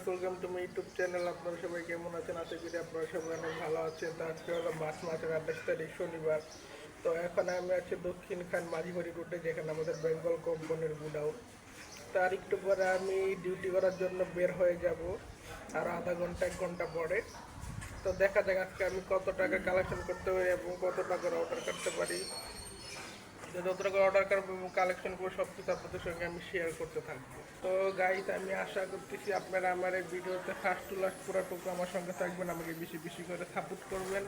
Welcome to my YouTube channel. আপনারা সবাই কেমন আছেন? আশা করি আপনারা সবাই অনেক ভালো আছেন। তো আজকে হলো মার্চ মাসের 28 তারিখ শনিবার। তো এখন আমি আছি দক্ষিণ খান মাঝিবাড়ি রোডে, যেখানে আমাদের বেঙ্গল কোম্পানির গুডাউন। তার একটু পরে আমি ডিউটি করার জন্য বের হয়ে যাব, আর আধা ঘন্টা 1 ঘন্টা পরে। তো দেখা যাক আজকে আমি কত টাকা কালেকশন করতে পারি এবং কত টাকার অর্ডার করতে পারি। যত টাকা অর্ডার করবো এবং কালেকশন করবো সব কিছু আপনাদের সঙ্গে আমি শেয়ার করতে থাকবো। তো গাইস, আমি আশা করতেছি আপনারা আমার এই ভিডিওতে ফার্স্ট টু লাস্ট পুরোটুকু আমার সঙ্গে থাকবেন, আমাকে বেশি বেশি করে সাপোর্ট করবেন।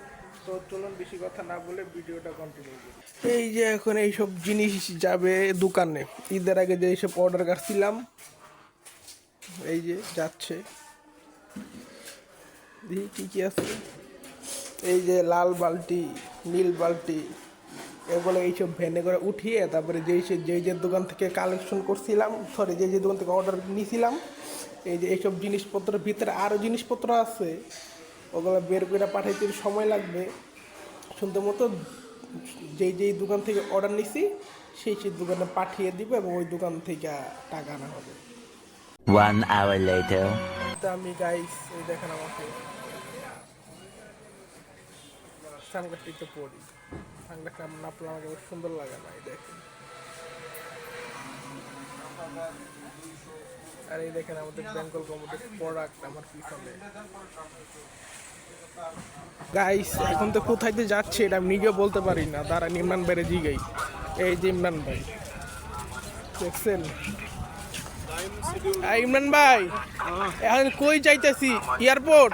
তো চলুন বেশি কথা না বলে ভিডিওটা কন্টিনিউ করি। এই যে এখন এইসব জিনিস যাবে দোকানে, ঈদের আগে যে এইসব অর্ডার করছিলাম এই যে যাচ্ছে। দেখি কী কী আছে। এই যে লাল বালতি, নীল বালতি, এগুলো এইসব ভ্যানে করে উঠিয়ে তারপরে যে দোকান থেকে কালেকশন করছিলাম, সরি যে দোকান থেকে অর্ডার নিয়েছিলাম, এই যে এইসব জিনিসপত্রের ভিতরে আরও জিনিসপত্র আছে, ওগুলো বের করে পাঠাইতে সময় লাগবে। শুনতে মতো যেই দোকান থেকে অর্ডার নিছি সেই দোকানে পাঠিয়ে দিবে এবং ওই দোকান থেকে টাকা আনা হবে। 1 hour later. তো আমি গাইস, এই দেখেন আমাকে সানগ্লাসটা একটু পরি। সানগ্লাসটা না পড়লে আমাকে বেশ সুন্দর লাগে না। এই দেখেন, আর এই দেখেন আমাদের বেঙ্গল কোম্পানির প্রোডাক্ট আমার পিছনে। গাইস, এখন তো কোথায় দিয়ে যাচ্ছে এটা আমি নিজেও বলতে পারি না। দাঁড়া, ইমরান ভাইরে জিগাই। এই যে ইমরান ভাই, দেখছেন? ইমরান ভাই, এখন কই যাইতেছি? এয়ারপোর্ট?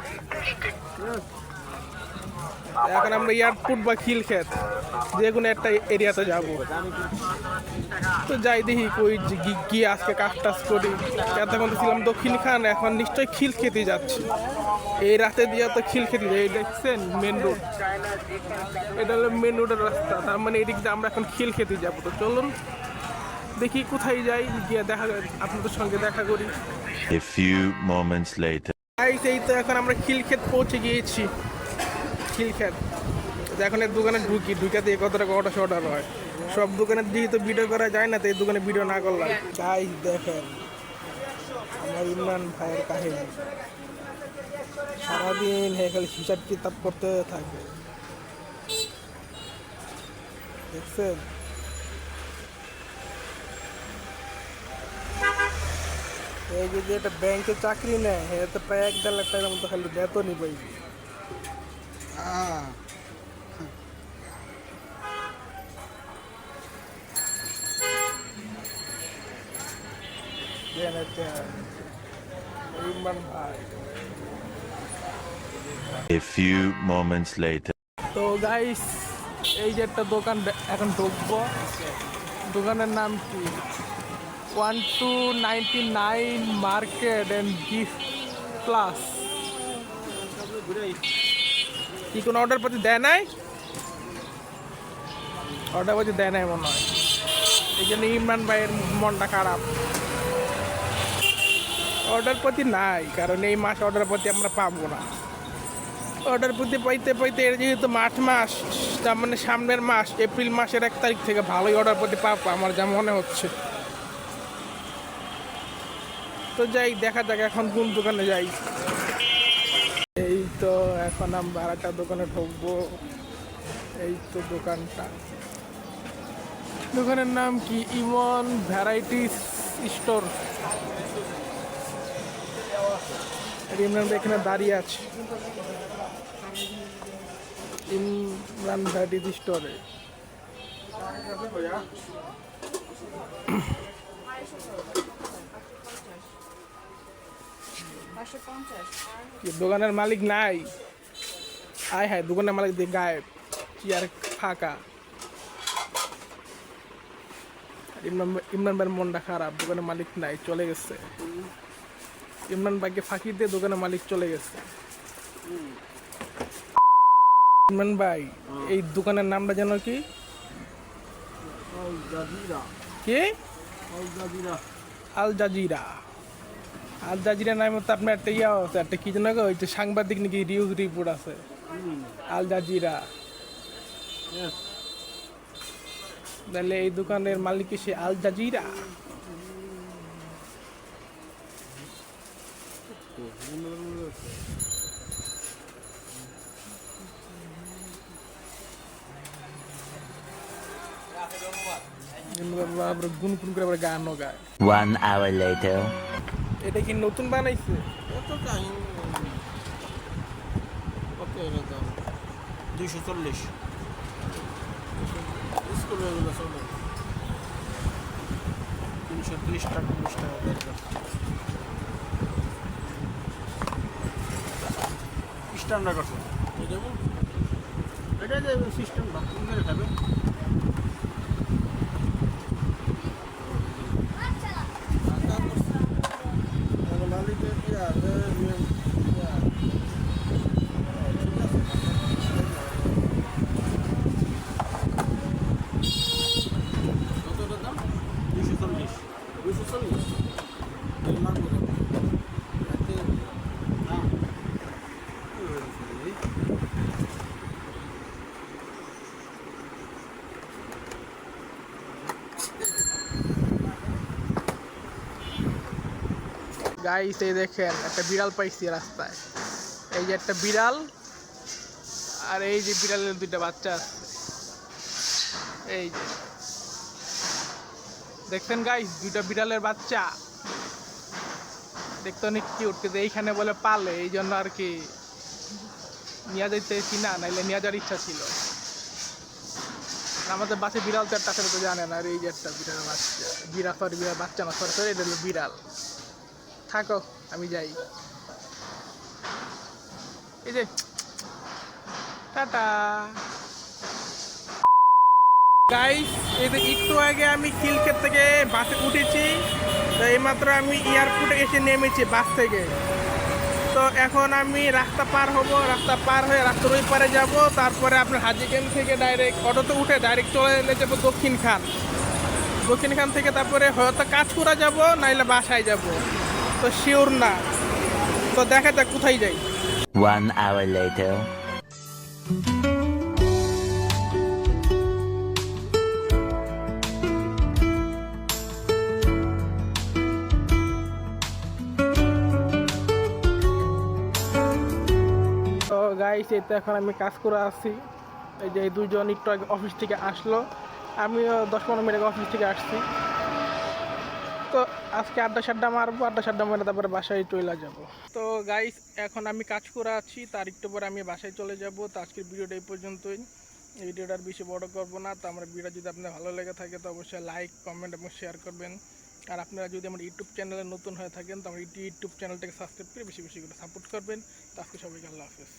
এখন আমরা এয়ারপোর্ট বা খিলক্ষেত যে কোনো একটা এরিয়াতে যাব। তো যাই দেখি কই গিয়ে আজকে কাজ টাজ করি। এতক্ষণ তো ছিলাম দক্ষিণ খান, এখন নিশ্চয়ই খিলক্ষেতে যাচ্ছি। এই রাতে দিয়ে তো খিলক্ষেতে যাই। দেখছেন মেন রোড, এটা হলো মেন রোডের রাস্তা, তার মানে এদিক দিয়ে আমরা এখন খিলক্ষেতে যাবো। তো চলুন দেখি কোথায় যাই, গিয়ে দেখা আপনাদের সঙ্গে দেখা করি। A few moments later. এই তো এখন আমরা খিলক্ষেত পৌঁছে গিয়েছি। খিলক্ষেত এখন এর দোকানে ঢুকে দিয়ে কত টাকা অর্ডার হয়। সব দোকানের দিকে তো ভিডিও করা যায় না, তো এই দোকানে ভিডিও না করলাম। যাই দেখেন আমার ইমরান ভাইয়ের কাহিনী, সারাদিন খালি হিসাব কিতাব করতে থাকে। দেখছেন? এই যে একটা ব্যাংকে চাকরি নেয়, তো প্রায় 1-1.5 লাখ টাকার মতো খালি বেতনই পাইবে। ইমরান ভাই। A few moments later. তো গাইস, এই যে একটা দোকান এখন ঢুকবো। দোকানের নাম কি? 1299 মার্কেট অ্যান্ড গিফট প্লাস। কি কোনো অর্ডার প্রতি দেয় নাই? অর্ডার প্রতি দেয় নাই মনে হয়, এই জন্য ইমরান ভাইয়ের মনটা খারাপ। অর্ডার প্রতি নাই, কারণ এই মাস অর্ডার প্রতি আমরা পাবো না। অর্ডার প্রতি পাইতে পাইতে এর যেহেতু মার্চ মাস, তার মানে সামনের মাস এপ্রিল মাসের 1 তারিখ থেকে ভালোই অর্ডার প্রতি পাবো আমার যা মনে হচ্ছে। তো যাই, দেখা যাক এখন কোন দোকানে যাই। এই তো এখন আমরা আরেকটা দোকানে ঢুকবো। এই তো দোকানটা, দোকানের নাম কি? ইমন ভ্যারাইটিস স্টোর। ইমরান এখানে দাঁড়িয়ে আছে, ইমরান ভ্যারাইটিস স্টোরে। দোকানের মালিক নাই। আয় হায়, দোকানের মালিক দিয়ে গায়েব, চেয়ার ফাঁকা। ইমরান ভাইয়ের মনটা খারাপ, দোকানের মালিক নাই, চলে গেছে। ইমরান ভাইকে ফাঁকি দিয়ে দোকানের মালিক চলে গেছে। ইমরান ভাই, এই দোকানের নামটা যেন কি? কি? Al Jazeera. আল জাজিরা নামে তো আপনার একটা ইয়া আছে, একটা কি যেন ওই যে সাংবাদিক নাকি রিপোর্ট আছে, আল জাজিরা। তাহলে এই দোকানের মালিক কি সে আল জাজিরা? তো গুনগুন করে আবার গানও গায়। 1 hour later. এটা কি নতুন বানাইছে? কত কাহিনী কত এর দাম 240 স্কুলে এগুলো চলে 330 টাকা 40 টাকা দরকার স্ট্যান্ডার্ড আছে এটা যে সিস্টেম বাথরুম করে খাবে মালিকের কি আছে কতটা দাম 240 লাগবে গাইস এই দেখেন একটা বিড়াল পাইছি রাস্তায়। এই যে একটা বিড়াল আর এই যে বিড়ালের দুইটা বাচ্চা আছে। এই যে দেখছেন গাইস দুইটা বিড়ালের বাচ্চা দেখতে অনেক কিউট, কিন্তু এইখানে বলে পালে এই জন্য আর কি নিয়ে যাইতেছি না, নাইলে নিয়ে যাওয়ার ইচ্ছা ছিল। আমাদের বাসে বিড়াল তো একটা তো জানে না। আর এই যে একটা বিড়ালের বাচ্চা, বিড়াল বাচ্চা না, সরি এটা হলো বিড়াল। থাকো আমি যাই। এই যে টাটা গাইস, এই যে একটু আগে আমি খিলক্ষেত থেকে বাসে উঠেছি, তো এইমাত্র আমি এয়ারপোর্টে এসে নেমেছি বাস থেকে। তো এখন আমি রাস্তা পার হব, রাস্তা পার হয়ে রাস্তার ওই পারে যাব, তারপরে আপনার হাজিগঞ্জ থেকে ডাইরেক্ট অটোতে উঠে ডাইরেক্ট চলে যাবো দক্ষিণ খান থেকে তারপরে হয়তো কাজকুড়া যাব, নাইলে বাসায় যাব, তো শিওর না। তো দেখা যাক কোথায় যাই। 1 hour later. তো গাইস এই তো এখন আমি কাজ করে আছি। এই যে এই দুজন একটু আগে অফিস থেকে আসলো, আমিও 10-15 মিনিট আগে অফিস থেকে আসছি। তো আজকে আড্ডা মারবো, মারে তারপরে বাসায় চলে যাব। তো গাইস এখন আমি কাজ করে আছি, তার একটু পরে আমি বাসায় চলে যাব। তো আজকের ভিডিওটা এই পর্যন্তই। এই ভিডিওটা আর বেশি বড় করবো না। তো আমার ভিডিও যদি আপনার ভালো লেগে থাকে তো অবশ্যই লাইক, কমেন্ট এবং শেয়ার করবেন। আর আপনারা যদি আমার ইউটিউব চ্যানেলে নতুন হয়ে থাকেন তো আমার ইউটিউব চ্যানেলটাকে সাবস্ক্রাইব করে বেশি বেশি করে সাপোর্ট করবেন। তো আজকে সবাইকে আল্লাহ হাফেজ।